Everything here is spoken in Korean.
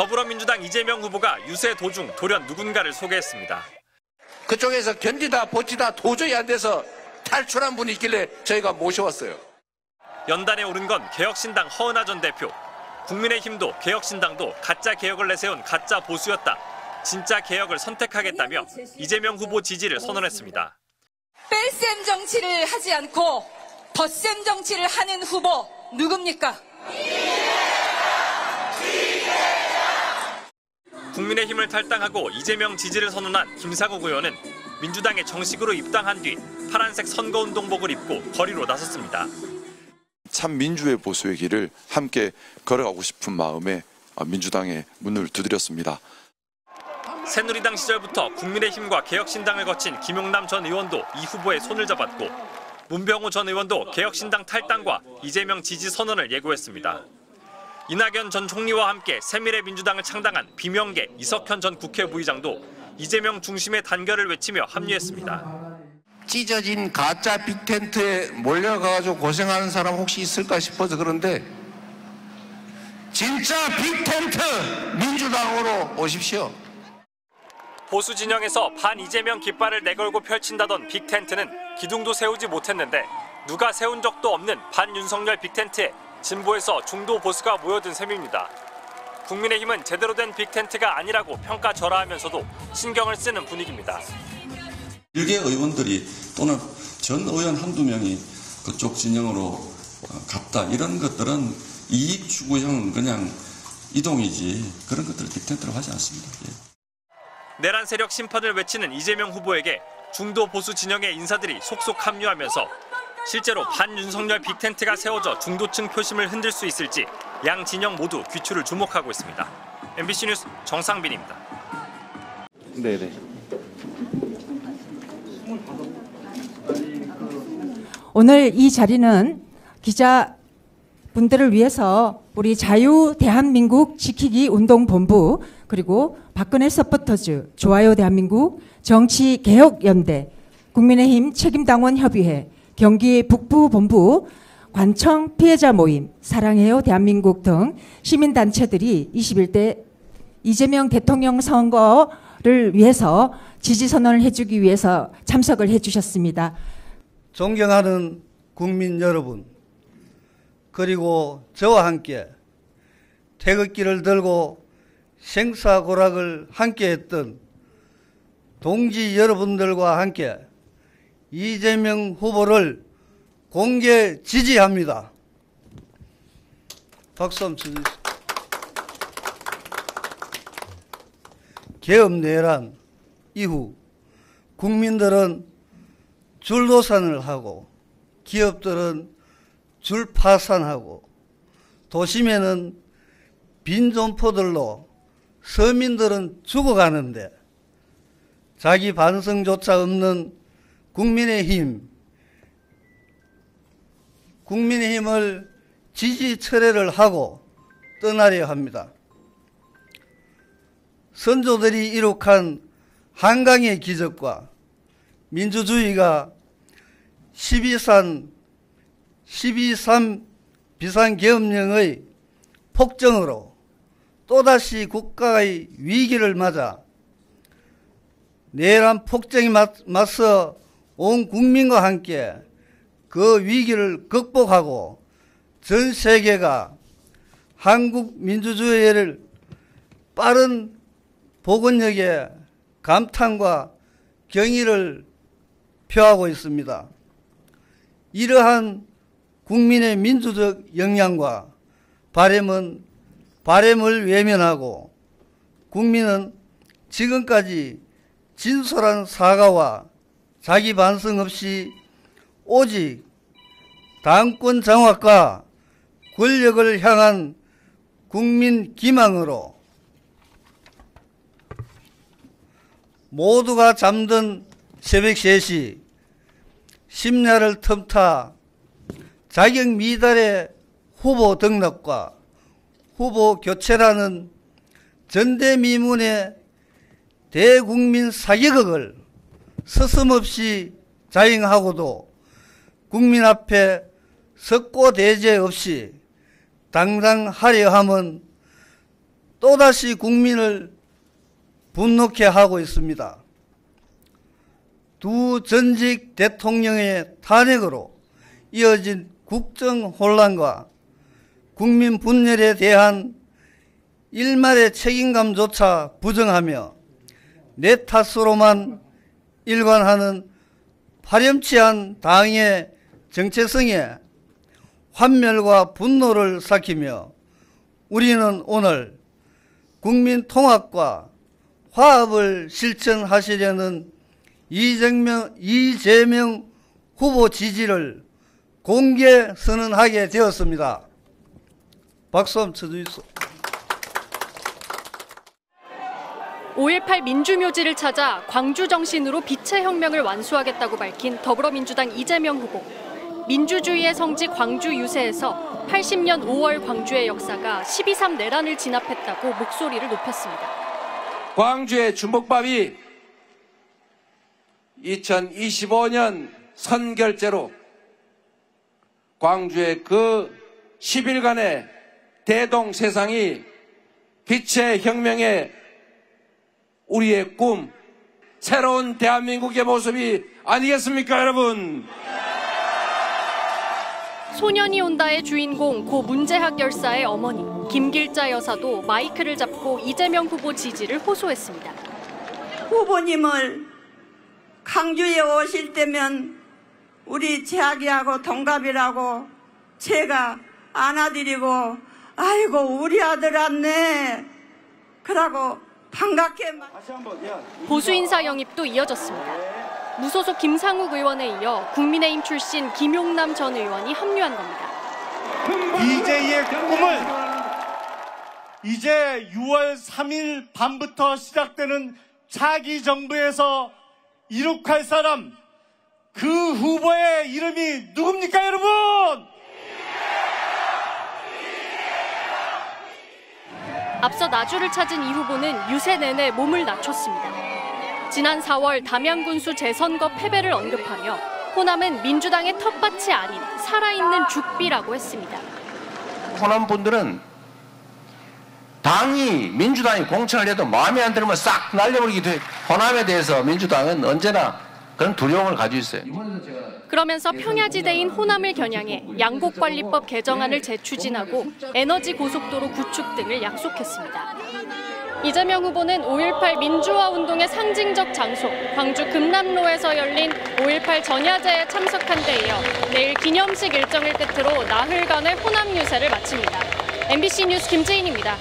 더불어민주당 이재명 후보가 유세 도중 돌연 누군가를 소개했습니다. 그쪽에서 견디다 버티다 도저히 안 돼서 탈출한 분이 있길래 저희가 모셔왔어요. 연단에 오른 건 개혁신당 허은하 전 대표. 국민의힘도 개혁신당도 가짜 개혁을 내세운 가짜 보수였다. 진짜 개혁을 선택하겠다며 이재명 후보 지지를 선언했습니다. 뺄셈 정치를 하지 않고 덧셈 정치를 하는 후보 누굽니까? 국민의힘을 탈당하고 이재명 지지를 선언한 김상욱 의원은 민주당에 정식으로 입당한 뒤 파란색 선거운동복을 입고 거리로 나섰습니다. 참 민주의 보수의 길을 함께 걸어가고 싶은 마음에 민주당의 문을 두드렸습니다. 새누리당 시절부터 국민의힘과 개혁신당을 거친 김용남 전 의원도 이 후보의 손을 잡았고 문병호 전 의원도 개혁신당 탈당과 이재명 지지 선언을 예고했습니다. 이낙연 전 총리와 함께 새미래민주당을 창당한 비명계 이석현 전 국회부의장도 이재명 중심의 단결을 외치며 합류했습니다. 찢어진 가짜 빅텐트에 몰려가가지고 고생하는 사람 혹시 있을까 싶어서 그런데 진짜 빅텐트 민주당으로 오십시오. 보수 진영에서 반 이재명 깃발을 내걸고 펼친다던 빅텐트는 기둥도 세우지 못했는데 누가 세운 적도 없는 반 윤석열 빅텐트에 진보에서 중도 보수가 모여든 셈입니다. 국민의힘은 제대로 된 빅텐트가 아니라고 평가절하하면서도 신경을 쓰는 분위기입니다. 일개 의원들이 또는 전 의원 한두 명이 그쪽 진영으로 갔다 이런 것들은 이익 추구형 그냥 이동이지 그런 것들을 빅텐트로 하지 않습니다. 예. 내란 세력 심판을 외치는 이재명 후보에게 중도 보수 진영의 인사들이 속속 합류하면서 실제로 반윤석열 빅텐트가 세워져 중도층 표심을 흔들 수 있을지 양 진영 모두 귀추를 주목하고 있습니다. MBC 뉴스 정상빈입니다. 네네. 오늘 이 자리는 기자분들을 위해서 우리 자유 대한민국 지키기 운동본부 그리고 박근혜 서포터즈 좋아요 대한민국 정치개혁연대 국민의힘 책임당원협의회 경기 북부본부 관청 피해자 모임 사랑해요 대한민국 등 시민단체들이 21대 이재명 대통령 선거를 위해서 지지선언을 해주기 위해서 참석을 해주셨습니다. 존경하는 국민 여러분, 그리고 저와 함께 태극기를 들고 생사고락을 함께했던 동지 여러분들과 함께 이재명 후보를 공개 지지합니다. 박수 한번 쳐주세요. 개업 내란 이후 국민들은 줄도산을 하고 기업들은 줄파산하고 도심에는 빈존포들로 서민들은 죽어가는데 자기 반성조차 없는 국민의힘을 지지 철회를 하고 떠나려 합니다. 선조들이 이룩한 한강의 기적과 민주주의가 12.3 비상계엄령의 폭정으로 또다시 국가의 위기를 맞아 내란 폭정에 맞서 온 국민과 함께 그 위기를 극복하고 전 세계가 한국 민주주의를 빠른 복원력에 감탄과 경의를 표하고 있습니다. 이러한 국민의 민주적 역량과 바램을 외면하고 국민은 지금까지 진솔한 사과와 자기 반성 없이 오직 당권 장악과 권력을 향한 국민 기망으로 모두가 잠든 새벽 3시 심야를 틈타 자격 미달의 후보 등록과 후보 교체라는 전대미문의 대국민 사기극을 서슴없이 자행하고도 국민 앞에 석고대죄 없이 당당하려 함은 또다시 국민을 분노케 하고 있습니다. 두 전직 대통령의 탄핵으로 이어진 국정 혼란과 국민 분열에 대한 일말의 책임감조차 부정하며 내 탓으로만 일관하는 파렴치한 당의 정체성에 환멸과 분노를 삭히며 우리는 오늘 국민 통합과 화합을 실천하시려는 이재명 후보 지지를 공개 선언하게 되었습니다. 박수 한번 쳐주십시오. 5.18 민주묘지를 찾아 광주 정신으로 빛의 혁명을 완수하겠다고 밝힌 더불어민주당 이재명 후보. 민주주의의 성지 광주 유세에서 80년 5월 광주의 역사가 12.3 내란을 진압했다고 목소리를 높였습니다. 광주의 주먹밥이 2025년 선결제로 광주의 그 10일간의 대동세상이 빛의 혁명의 우리의 꿈, 새로운 대한민국의 모습이 아니겠습니까, 여러분? 소년이 온다의 주인공 고 문재학 열사의 어머니 김길자 여사도 마이크를 잡고 이재명 후보 지지를 호소했습니다. 후보님을 광주에 오실 때면 우리 재학이하고 동갑이라고 제가 안아드리고 아이고 우리 아들 왔네 그러고 반갑게 보수 인사 영입도 이어졌습니다. 무소속 김상욱 의원에 이어 국민의힘 출신 김용남 전 의원이 합류한 겁니다. DJ의 꿈은 이제 6월 3일 밤부터 시작되는 차기 정부에서 이룩할 사람, 그 후보의 이름이 누굽니까, 여러분? 앞서 나주를 찾은 이 후보는 유세 내내 몸을 낮췄습니다. 지난 4월 담양군수 재선거 패배를 언급하며 호남은 민주당의 텃밭이 아닌 살아있는 죽비라고 했습니다. 호남 분들은 민주당이 공천을 해도 마음에 안 들면 싹 날려버리기도 해요. 호남에 대해서 민주당은 언제나 그런 두려움을 가지고 있어요. 그러면서 평야지대인 호남을 겨냥해 양곡관리법 개정안을 재추진하고 에너지 고속도로 구축 등을 약속했습니다. 이재명 후보는 5.18 민주화 운동의 상징적 장소 광주 금남로에서 열린 5.18 전야제에 참석한 데 이어 내일 기념식 일정을 끝으로 나흘간의 호남 유세를 마칩니다. MBC 뉴스 김재인입니다.